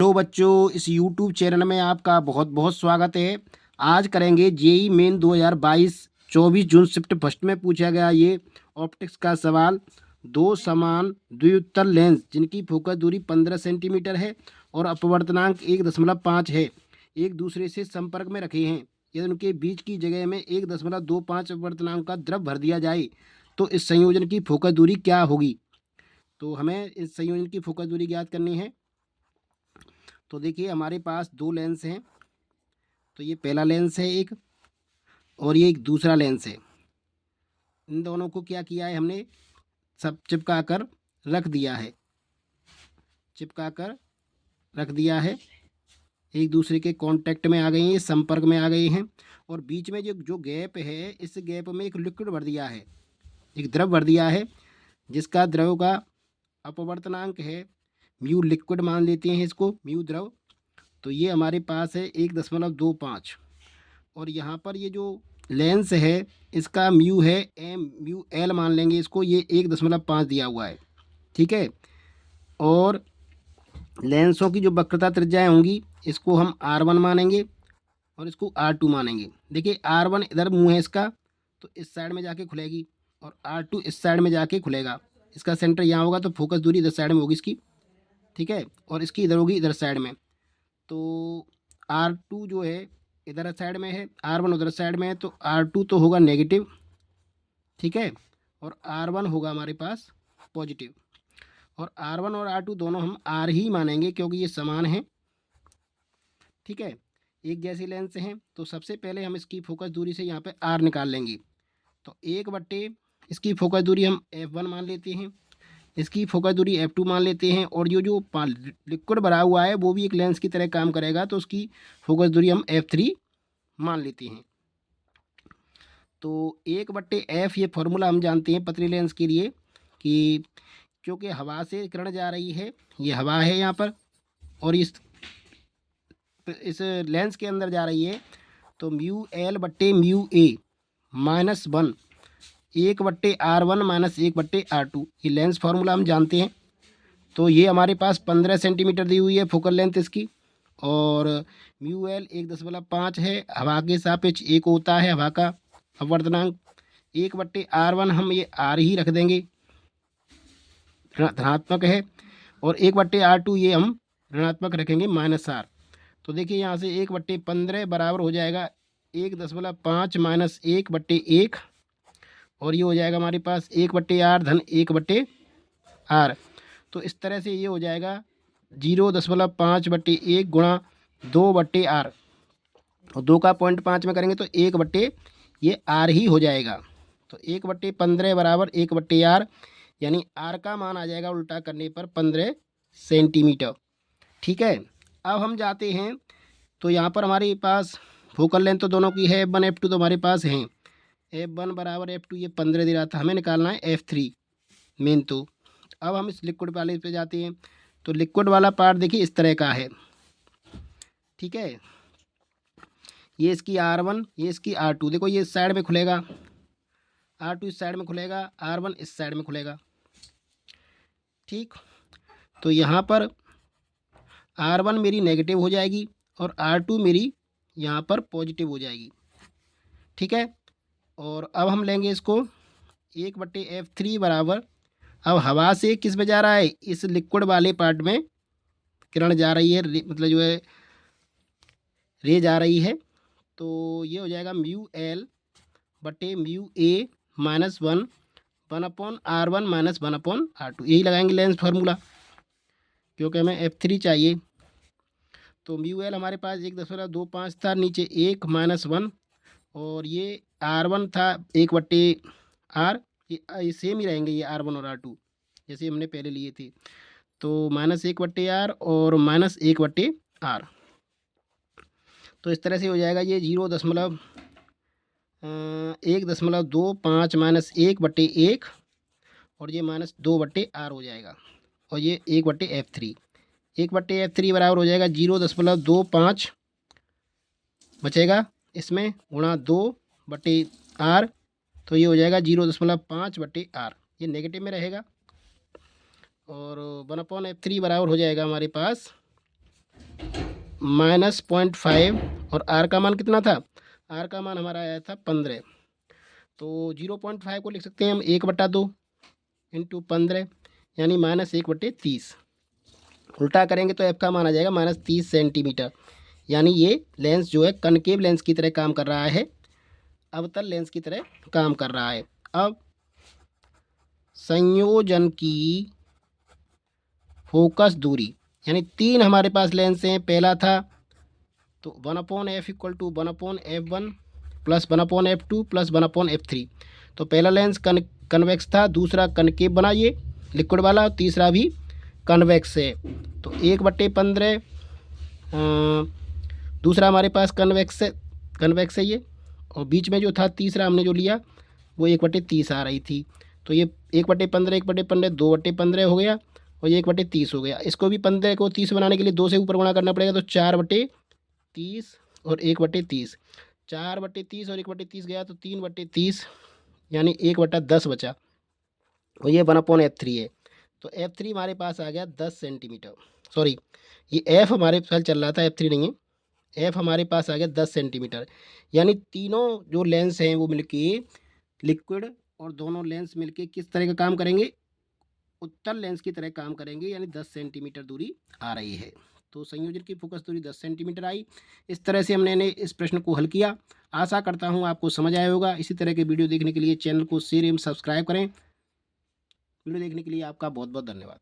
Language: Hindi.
हेलो बच्चों, इस यूट्यूब चैनल में आपका बहुत बहुत स्वागत है। आज करेंगे जेई मेन 2022 24 जून शिफ्ट फर्स्ट में पूछा गया ये ऑप्टिक्स का सवाल। दो समान द्विउत्तल लेंस जिनकी फोकस दूरी 15 सेंटीमीटर है और अपवर्तनांक 1.5 है, एक दूसरे से संपर्क में रखे हैं। यदि उनके बीच की जगह में 1.25 अपवर्तनांक का द्रव भर दिया जाए तो इस संयोजन की फोकस दूरी क्या होगी। तो हमें इस संयोजन की फोकस दूरी ज्ञात करनी है। तो देखिए हमारे पास दो लेंस हैं। तो ये पहला लेंस है एक, और ये एक दूसरा लेंस है। इन दोनों को क्या किया है, हमने सब चिपका कर रख दिया है, चिपका कर रख दिया है। एक दूसरे के कांटेक्ट में आ गई हैं, संपर्क में आ गई हैं। और बीच में जो जो गैप है, इस गैप में एक लिक्विड भर दिया है, एक द्रव भर दिया है, जिसका द्रव का अपवर्तनांक है म्यू। लिक्विड मान लेते हैं इसको, म्यू द्रव। तो ये हमारे पास है 1.25। और यहाँ पर ये जो लेंस है इसका म्यू है एम, म्यू एल मान लेंगे इसको, ये 1.5 दिया हुआ है। ठीक है। और लेंसों की जो वक्रता त्रिज्याएं होंगी इसको हम R1 मानेंगे और इसको R2 मानेंगे। देखिए R1 इधर मुंह है इसका, तो इस साइड में जाके खुलेगी, और R2 इस साइड में जाके खुलेगा। इसका सेंटर यहाँ होगा तो फोकस दूरी इधर साइड में होगी इसकी। ठीक है। और इसकी इधर होगी, इधर साइड में। तो R2 जो है इधर साइड में है, R1 उधर साइड में है, तो R2 तो होगा नेगेटिव। ठीक है। और R1 होगा हमारे पास पॉजिटिव। और R1 और R2 दोनों हम R ही मानेंगे क्योंकि ये समान हैं। ठीक है। एक जैसी लेंस हैं, तो सबसे पहले हम इसकी फोकस दूरी से यहाँ पे R निकाल लेंगे। तो 1/, इसकी फोकस दूरी हम F1 मान लेते हैं, इसकी फोकस दूरी F2 मान लेते हैं। और जो लिक्विड भरा हुआ है वो भी एक लेंस की तरह काम करेगा, तो उसकी फोकस दूरी हम F3 मान लेते हैं। तो 1/F ये फॉर्मूला हम जानते हैं पतली लेंस के लिए, कि क्योंकि हवा से किरण जा रही है, ये हवा है यहाँ पर, और इस लेंस के अंदर जा रही है, तो म्यू एल बट्टे म्यू ए -1, 1/R1 -1/R2, ये लेंस फार्मूला हम जानते हैं। तो ये हमारे पास 15 सेंटीमीटर दी हुई है फोकल लेंथ इसकी, और म्यू एल 1.5 है। हवा के सापेक्ष एक होता है हवा का अपवर्तनांक। 1/R1 हम ये R ही रख देंगे, धनात्मक है। और 1/R2 ये हम ऋणात्मक रखेंगे, -R। तो देखिए यहाँ से 1/15 बराबर हो जाएगा 1.5 -1/1, और ये हो जाएगा हमारे पास 1/R धन 1/R। तो इस तरह से ये हो जाएगा 0.5/1 गुणा 2/R, और 2 का 0.5 में करेंगे तो 1/, ये R ही हो जाएगा। तो 1/15 बराबर 1/R, यानी R का मान आ जाएगा उल्टा करने पर 15 सेंटीमीटर। ठीक है। अब हम जाते हैं, तो यहाँ पर हमारे पास फोकल लेंथ तो दोनों की है, F1 F2 तो हमारे पास हैं। F1 बराबर F2 ये 15 दे रहा था, हमें निकालना है F3 मेन। तो अब हम इस लिक्विड वाले पे जाते हैं। तो लिक्विड वाला पार्ट देखिए इस तरह का है। ठीक है। ये इसकी R1, ये इसकी R2। देखो ये इस साइड में खुलेगा, R2 इस साइड में खुलेगा, R1 इस साइड में खुलेगा। ठीक। तो यहाँ पर R1 मेरी नेगेटिव हो जाएगी और R2 मेरी यहाँ पर पॉजिटिव हो जाएगी। ठीक है। और अब हम लेंगे इसको 1/F3 बराबर, अब हवा से किस में जा रहा है, इस लिक्विड वाले पार्ट में किरण जा रही है, मतलब जो है रे जा रही है। तो ये हो जाएगा म्यू एल बटे म्यू ए -1, 1/R1 -1/R2। यही लगाएंगे लेंस फार्मूला, क्योंकि हमें F3 चाहिए। तो म्यू एल हमारे पास 1.25 था, नीचे 1 -1, और ये R1 था 1/R। ये सेम ही रहेंगे, ये R1 और R2 जैसे हमने पहले लिए थे। तो -1/R और -1/R। तो इस तरह से हो जाएगा ये 1.25 -1/1, और ये -2/R हो जाएगा, और ये 1/F3। 1/F3 बराबर हो जाएगा 0.25 बचेगा इसमें, गुणा 2/R। तो ये हो जाएगा 0.5/R, ये नेगेटिव में रहेगा। और 1/F3 बराबर हो जाएगा हमारे पास -0.5 और आर का मान कितना था? आर का मान हमारा आया था 15। तो 0.5 को लिख सकते हैं हम 1/2 इंटू 15 यानी -1/30। उल्टा करेंगे तो एफ का मान आ जाएगा -30 सेंटीमीटर। यानी ये लेंस जो है कनकेव लेंस की तरह काम कर रहा है, अवतल लेंस की तरह काम कर रहा है। अब संयोजन की फोकस दूरी, यानी 3 हमारे पास लेंस हैं। पहला था तो 1/f = 1/f1 plus 1/f2 plus 1/f3। तो पहला लेंस कन्वेक्स था, दूसरा कनकेव बना ये लिक्विड वाला, और तीसरा भी कन्वेक्स है। तो 1/15 दूसरा हमारे पास कन्वेक्स है ये, और बीच में जो था तीसरा हमने जो लिया वो 1/30 आ रही थी। तो ये 1/15 1/15 2/15 हो गया, और ये 1/30 हो गया। इसको भी 15 को 30 बनाने के लिए 2 से ऊपर गुणा करना पड़ेगा, तो 4/30 और 1/30। 4/30 और 1/30 गया तो 3/30 यानी 1/10 बचा, और ये 1/f3 है। तो f3 हमारे पास आ गया 10 सेंटीमीटर। सॉरी, ये f हमारे पास चल रहा था, f3 नहीं है। f हमारे पास आ गया 10 सेंटीमीटर। यानी तीनों जो लेंस हैं वो मिलके लिक्विड, और दोनों लेंस मिलके किस तरह का काम करेंगे? उत्तल लेंस की तरह काम करेंगे, यानी 10 सेंटीमीटर दूरी आ रही है। तो संयोजन की फोकस दूरी 10 सेंटीमीटर आई। इस तरह से हमने इस प्रश्न को हल किया। आशा करता हूँ आपको समझ आया होगा। इसी तरह के वीडियो देखने के लिए चैनल को शेयर एवं सब्सक्राइब करें। वीडियो देखने के लिए आपका बहुत बहुत धन्यवाद।